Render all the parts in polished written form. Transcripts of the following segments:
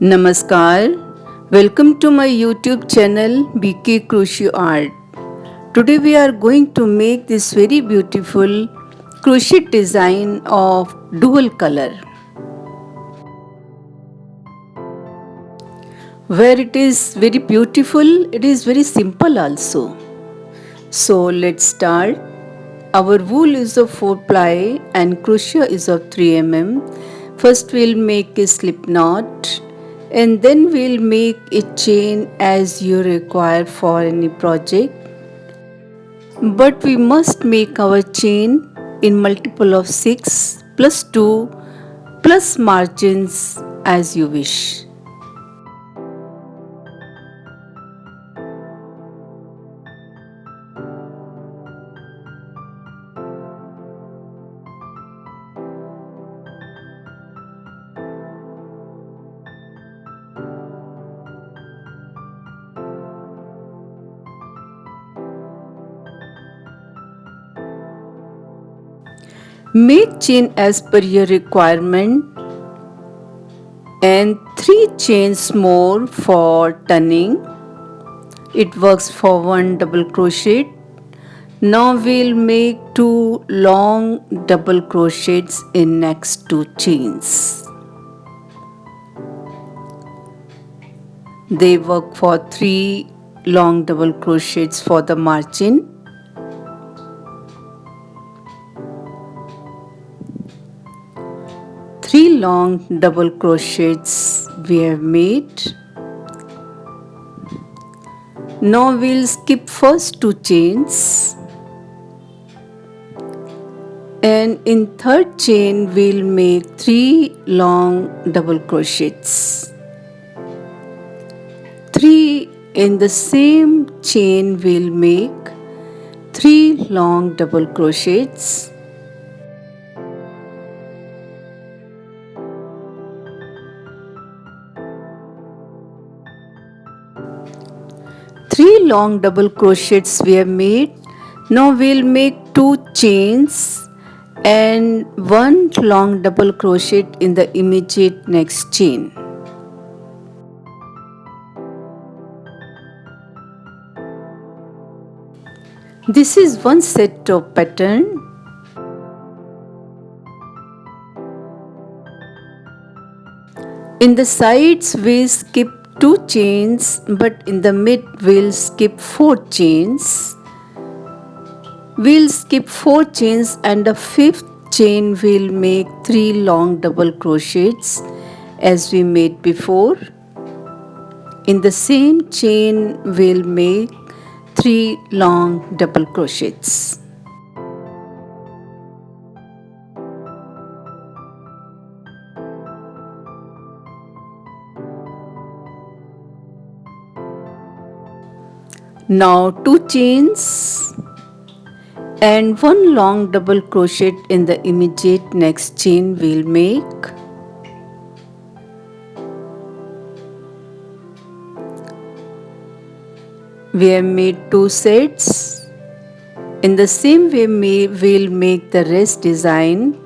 Namaskar. Welcome to my YouTube channel BK Crochet Art. Today we are going to make this very beautiful crochet design of dual color, where it is very beautiful, it is very simple also. So let's start. Our wool is of 4 ply and crochet is of 3 mm. First we'll make a slip knot and then we'll make a chain as you require for any project. But we must make our chain in multiple of 6 plus 2 plus margins as you wish. Make chain as per your requirement and 3 chains more for turning. It works for 1 double crochet. Now we'll make 2 long double crochets in next 2 chains. They work for 3 long double crochets for the margin. Three long double crochets we have made. Now we'll skip first 2 chains and in third chain we'll make 3 long double crochets. 3 in the same chain we'll make 3 long double crochets. Three long double crochets we have made. Now we'll make 2 chains and 1 long double crochet in the immediate next chain. This is one set of pattern. In the sides we skip 2 chains, but in the mid we'll skip 4 chains. We'll skip 4 chains and the fifth chain we'll make 3 long double crochets as we made before. In the same chain we'll make 3 long double crochets. Now 2 chains and 1 long double crochet in the immediate next chain we'll make. We have made 2 sets. In the same way we'll make the rest design.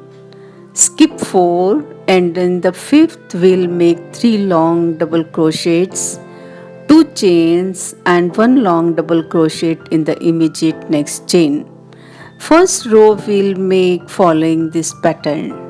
Skip 4 and in the fifth we'll make 3 long double crochets, 2 chains and 1 long double crochet in the immediate next chain. First row we'll make following this pattern.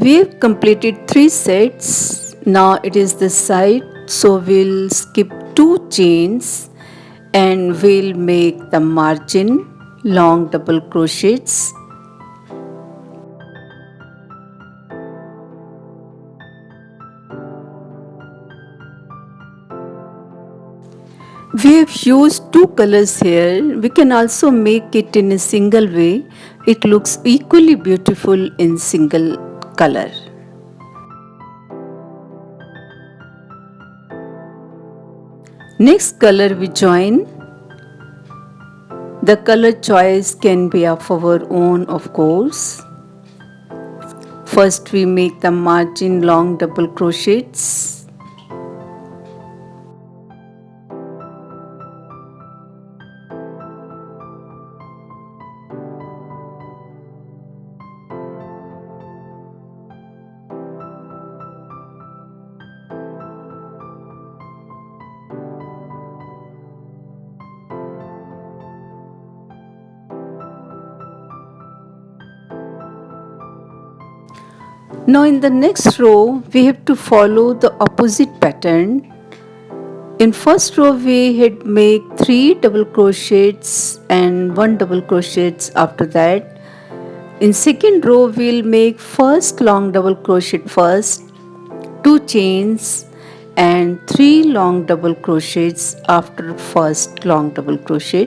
We've completed 3 sets. Now it is the side, so we'll skip 2 chains and we'll make the margin long double crochets. We have used 2 colors here. We can also make it in a single way. It looks equally beautiful in single color. Next color we join. The color choice can be of our own, of course. First we make the margin long double crochets. Now in the next row we have to follow the opposite pattern. In first row we had make 3 double crochets and 1 double crochets after that. In second row we'll make first long double crochet first, 2 chains and 3 long double crochets after first long double crochet.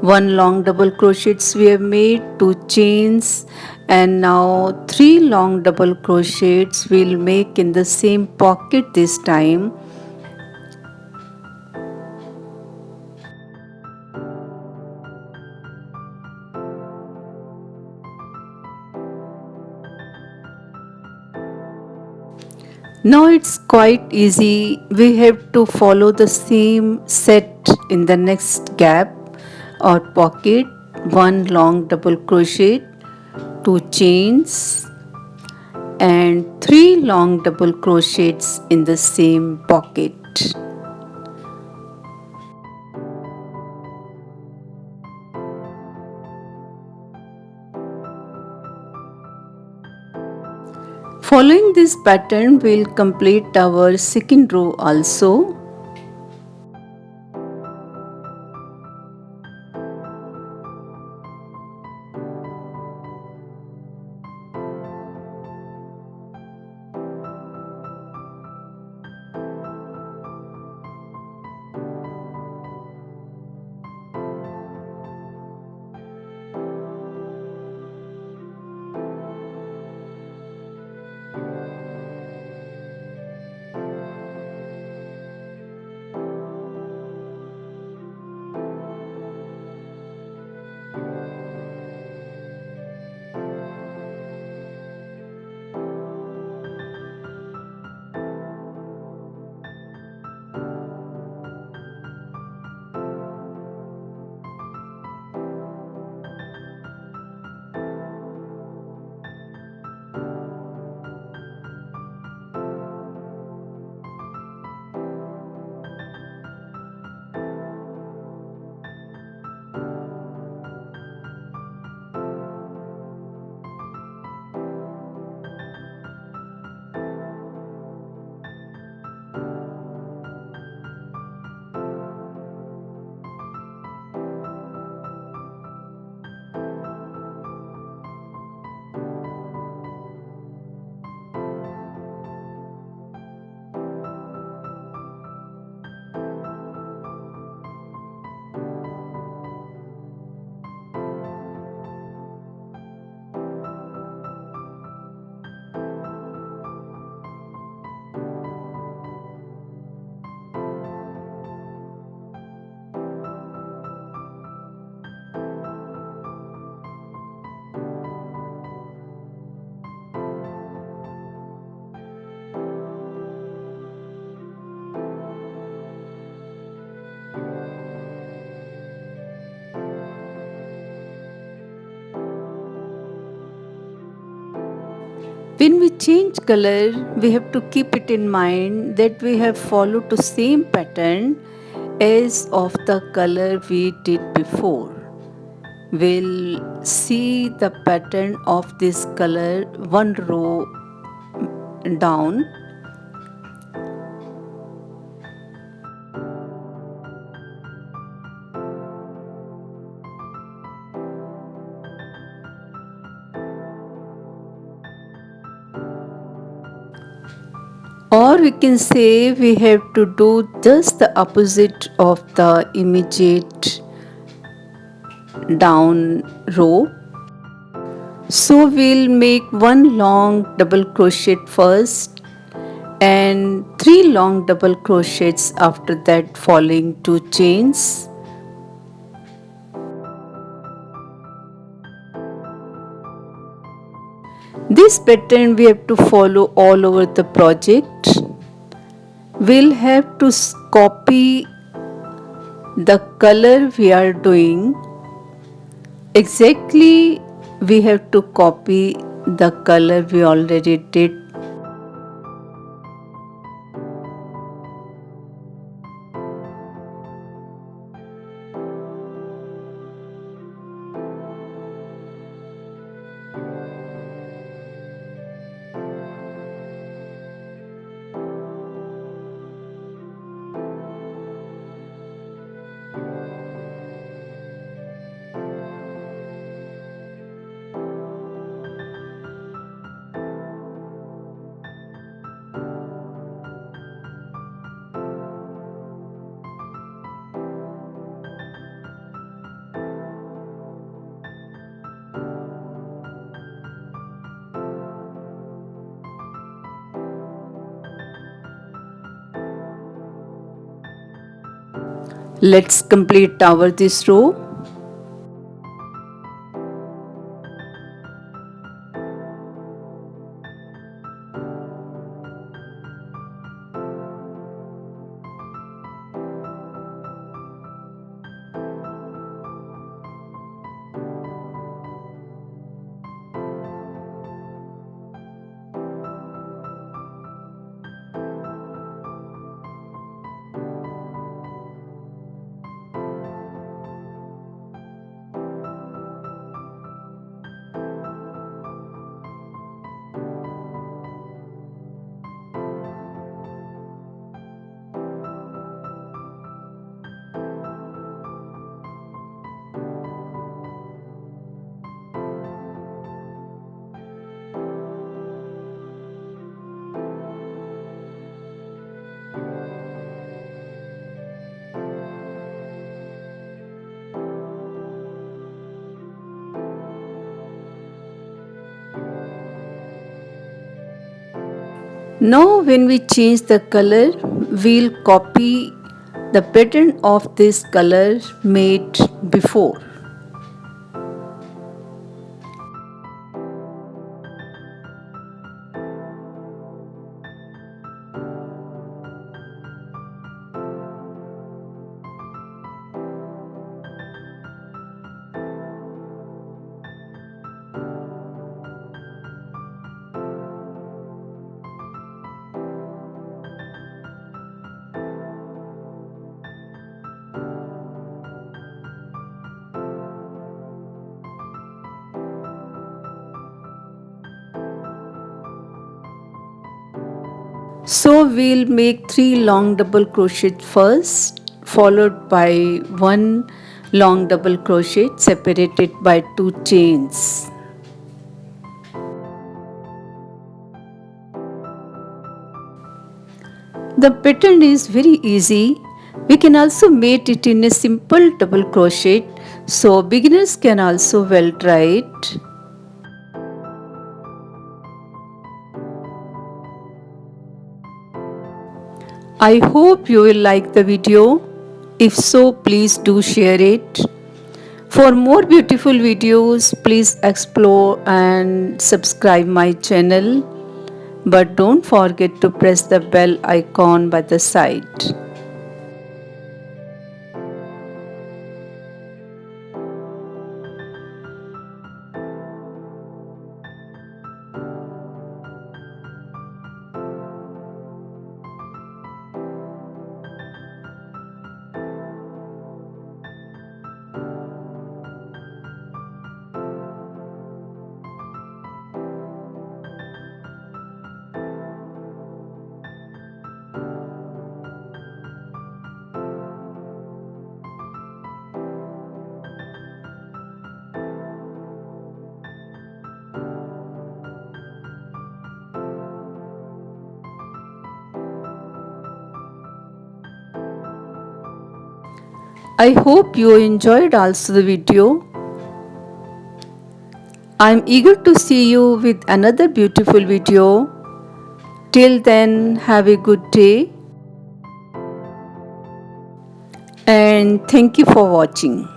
1 long double crochets we have made, 2 chains, and now 3 long double crochets we'll make in the same pocket this time. Now it's quite easy. We have to follow the same set in the next gap or pocket. 1 long double crochet, 2 chains and 3 long double crochets in the same pocket. Following this pattern, we'll complete our second row also. When we change color, we have to keep it in mind that we have followed the same pattern as of the color we did before. we'll see the pattern of this color one row down. Or we can say we have to do just the opposite of the immediate down row. So we'll make one long double crochet first and 3 long double crochets after that, following 2 chains. This pattern we have to follow all over the project. We'll have to copy the color we are doing. Exactly, we have to copy the color we already did. Let's complete our this row. Now when we change the color, we'll copy the pattern of this color made before. So we'll make 3 long double crochet first, followed by 1 long double crochet separated by 2 chains. The pattern is very easy. We can also make it in a simple double crochet, so beginners can also well try it. I hope you will like the video. If so, please do share it. For more beautiful videos, please explore and subscribe my channel. But don't forget to press the bell icon by the side. I hope you enjoyed also the video. I'm eager to see you with another beautiful video. Till then, have a good day and thank you for watching.